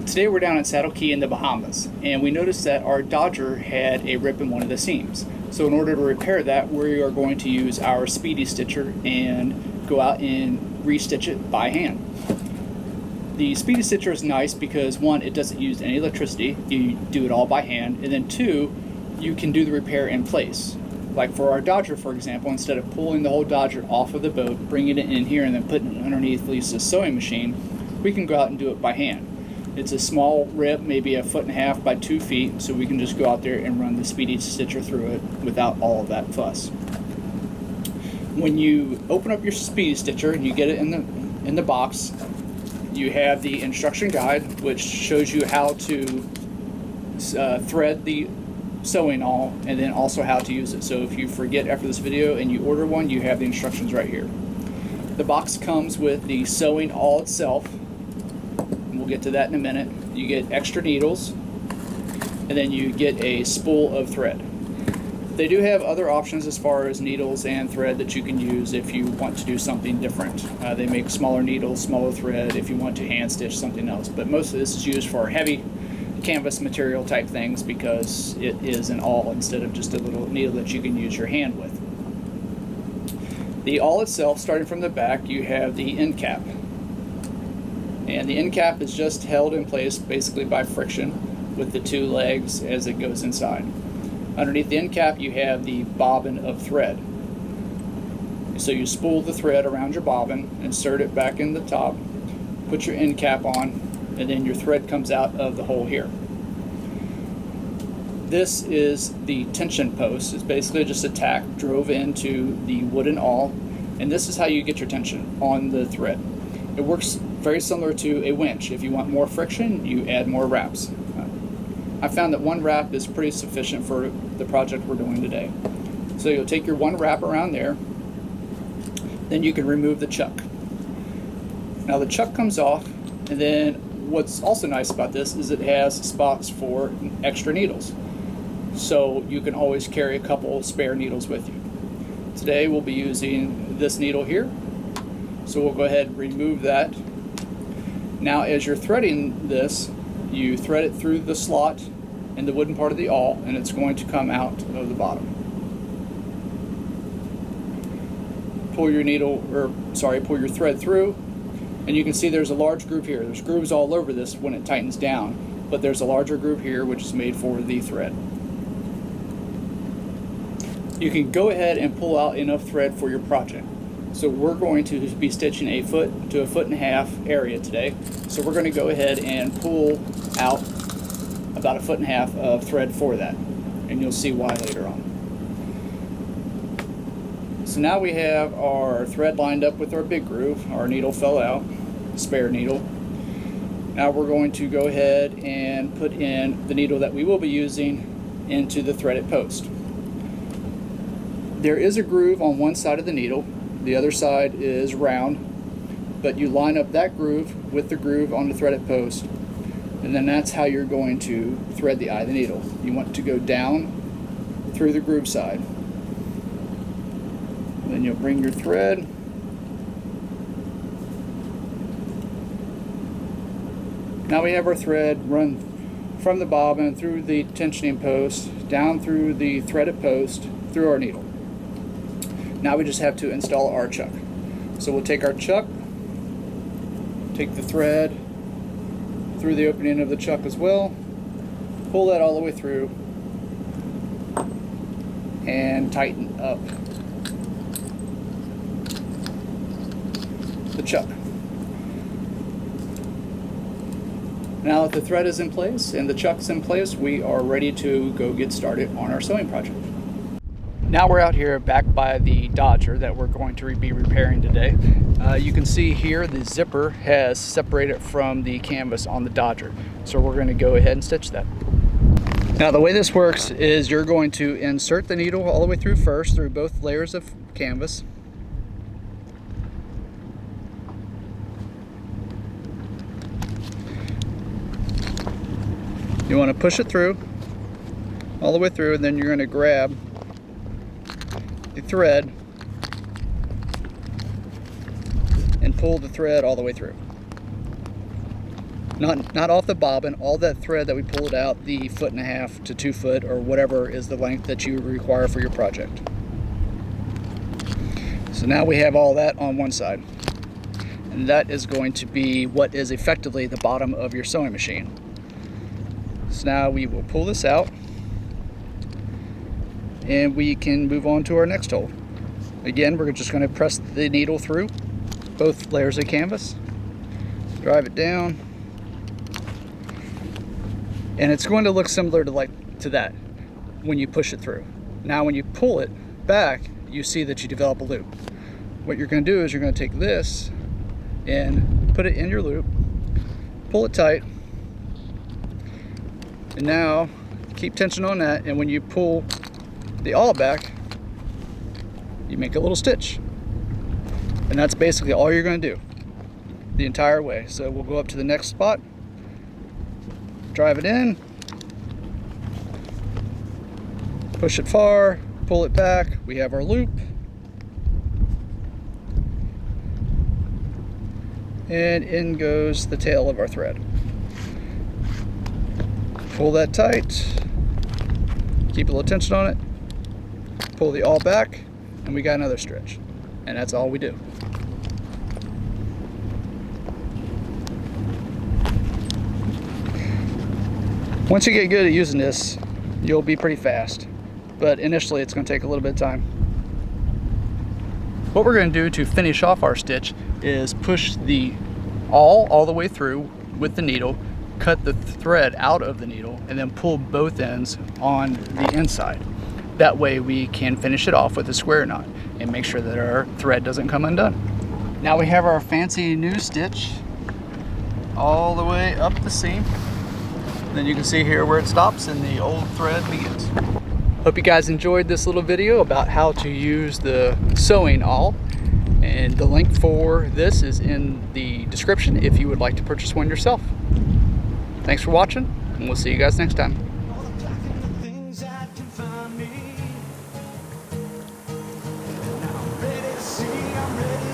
Today we're down at Saddle Key in the Bahamas, and we noticed that our Dodger had a rip in one of the seams. So in order to repair that, we are going to use our speedy stitcher and go out and re-stitch it by hand. The speedy stitcher is nice because one, it doesn't use any electricity, you do it all by hand, and then two, you can do the repair in place. Like for our Dodger, for example, instead of pulling the whole Dodger off of the boat, bringing it in here and then putting it underneath Lisa's sewing machine, we can go out and do it by hand. It's a small rip, maybe 1.5 feet by 2 feet, so we can just go out there and run the speedy stitcher through it without all of that fuss. When you open up your speedy stitcher and you get it in the box, you have the instruction guide, which shows you how to thread the sewing awl and then also how to use it. So if you forget after this video and you order one, you have the instructions right here. The box comes with the sewing awl itself, and we'll get to that in a minute. You get extra needles, and then you get a spool of thread. They do have other options as far as needles and thread that you can use if you want to do something different. They make smaller needles, smaller thread if you want to hand stitch something else, but most of this is used for heavy canvas material type things because it is an awl instead of just a little needle that you can use your hand with. The awl itself, starting from the back, you have the end cap, and the end cap is just held in place basically by friction with the two legs as it goes inside. Underneath the end cap you have the bobbin of thread. So you spool the thread around your bobbin, insert it back in the top, put your end cap on, and then your thread comes out of the hole here. This is the tension post. It's basically just a tack drove into the wooden awl, and this is how you get your tension on the thread. It works very similar to a winch. If you want more friction, you add more wraps. I found that one wrap is pretty sufficient for the project we're doing today. So you'll take your one wrap around there, then you can remove the chuck. Now the chuck comes off, and then what's also nice about this is it has spots for extra needles. So you can always carry a couple spare needles with you. Today we'll be using this needle here. So we'll go ahead and remove that. Now as you're threading this, you thread it through the slot in the wooden part of the awl, and it's going to come out of the bottom. Pull your pull your thread through, and you can see there's a large groove here. There's grooves all over this when it tightens down, but there's a larger groove here which is made for the thread. You can go ahead and pull out enough thread for your project. So we're going to be stitching 1 foot to 1.5 feet area today. So we're going to go ahead and pull out about 1.5 feet of thread for that, and you'll see why later on. So now we have our thread lined up with our big groove. Our needle fell out, spare needle. Now we're going to go ahead and put in the needle that we will be using into the threaded post. There is a groove on one side of the needle. The other side is round, but you line up that groove with the groove on the threaded post, and then that's how you're going to thread the eye of the needle. You want to go down through the groove side. Then you'll bring your thread now we have our thread run from the bobbin through the tensioning post, down through the threaded post, through our needle. Now we just have to install our chuck. So we'll take our chuck, take the thread through the opening of the chuck as well, pull that all the way through, and tighten up the chuck. Now that the thread is in place and the chuck's in place, we are ready to go get started on our sewing project. Now we're out here back by the Dodger that we're going to be repairing today. You can see here the zipper has separated from the canvas on the Dodger. So we're going to go ahead and stitch that. Now the way this works is you're going to insert the needle all the way through first, through both layers of canvas. You want to push it through, all the way through, and then you're going to grab the thread and pull the thread all the way through. not off the bobbin. All that thread that we pulled out, the 1.5 to 2 foot or whatever is the length that you require for your project. So now we have all that on one side, and that is going to be what is effectively the bottom of your sewing machine. So now we will pull this out and we can move on to our next hole. Again, we're just going to press the needle through both layers of canvas, drive it down, and it's going to look similar to that when you push it through. Now when you pull it back, you see that you develop a loop. What you're going to do is you're going to take this and put it in your loop, pull it tight, and now keep tension on that, and when you pull the awl back, you make a little stitch. And that's basically all you're going to do the entire way. So we'll go up to the next spot, drive it in, push it far, pull it back, we have our loop, and in goes the tail of our thread. Pull that tight, keep a little tension on it, pull the awl back, and we got another stretch. And that's all we do. Once you get good at using this, you'll be pretty fast, but initially it's going to take a little bit of time. What we're going to do to finish off our stitch is push the awl all the way through with the needle, cut the thread out of the needle, and then pull both ends on the inside. That way we can finish it off with a square knot and make sure that our thread doesn't come undone. Now we have our fancy new stitch all the way up the seam. Then you can see here where it stops and the old thread begins. Hope you guys enjoyed this little video about how to use the sewing awl. And the link for this is in the description if you would like to purchase one yourself. Thanks for watching, and we'll see you guys next time. I'm ready